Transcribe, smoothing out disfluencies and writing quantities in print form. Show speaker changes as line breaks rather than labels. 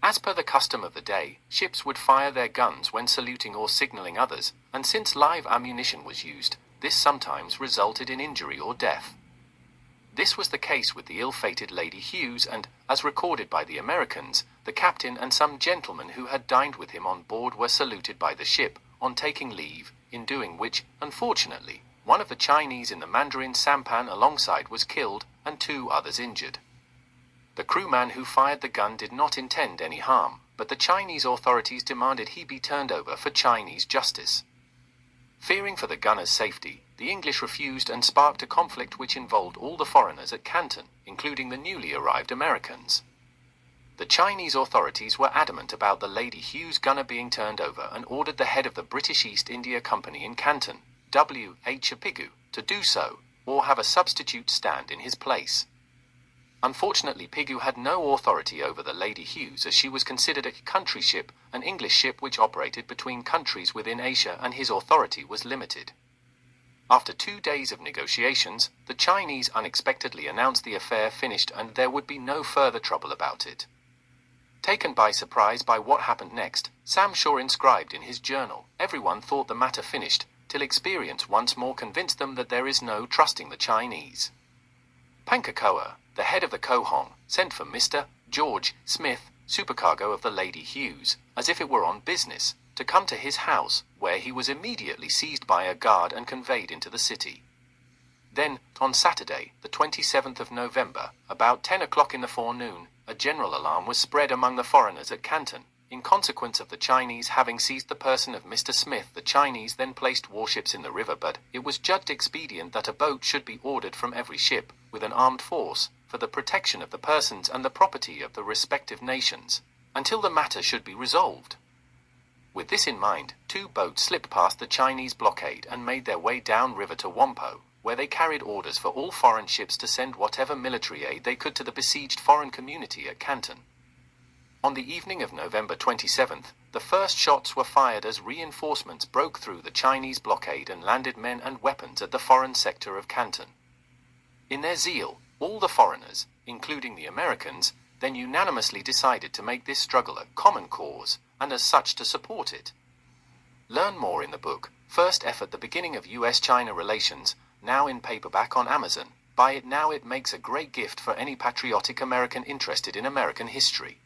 As per the custom of the day, ships would fire their guns when saluting or signaling others, and since live ammunition was used, this sometimes resulted in injury or death. This was the case with the ill-fated Lady Hughes and, as recorded by the Americans, the captain and some gentlemen who had dined with him on board were saluted by the ship, on taking leave, in doing which, unfortunately, one of the Chinese in the Mandarin sampan alongside was killed, and 2 others injured. The crewman who fired the gun did not intend any harm, but the Chinese authorities demanded he be turned over for Chinese justice. Fearing for the gunner's safety, the English refused and sparked a conflict which involved all the foreigners at Canton, including the newly arrived Americans. The Chinese authorities were adamant about the Lady Hughes gunner being turned over and ordered the head of the British East India Company in Canton, W.H. Pigu, to do so, or have a substitute stand in his place. Unfortunately, Pigu had no authority over the Lady Hughes as she was considered a country ship, an English ship which operated between countries within Asia, and his authority was limited. After 2 days of negotiations, the Chinese unexpectedly announced the affair finished and there would be no further trouble about it. Taken by surprise by what happened next, Sam Shaw inscribed in his journal, "Everyone thought the matter finished, till experience once more convinced them that there is no trusting the Chinese." Pankakoa, the head of the Kohong, sent for Mr. George Smith, supercargo of the Lady Hughes, as if it were on business, to come to his house, where he was immediately seized by a guard and conveyed into the city. Then, on Saturday, the 27th of November, about 10 o'clock in the forenoon, a general alarm was spread among the foreigners at Canton. In consequence of the Chinese having seized the person of Mr. Smith, the Chinese then placed warships in the river, but it was judged expedient that a boat should be ordered from every ship, with an armed force, for the protection of the persons and the property of the respective nations, until the matter should be resolved. With this in mind, 2 boats slipped past the Chinese blockade and made their way down river to Whampoa, where they carried orders for all foreign ships to send whatever military aid they could to the besieged foreign community at Canton. On the evening of November 27th, the first shots were fired as reinforcements broke through the Chinese blockade and landed men and weapons at the foreign sector of Canton. In their zeal, all the foreigners, including the Americans, then unanimously decided to make this struggle a common cause, and as such to support it. Learn more in the book, First Effort: The Beginning of U.S.-China Relations, now in paperback on Amazon. Buy it now, it makes a great gift for any patriotic American interested in American history.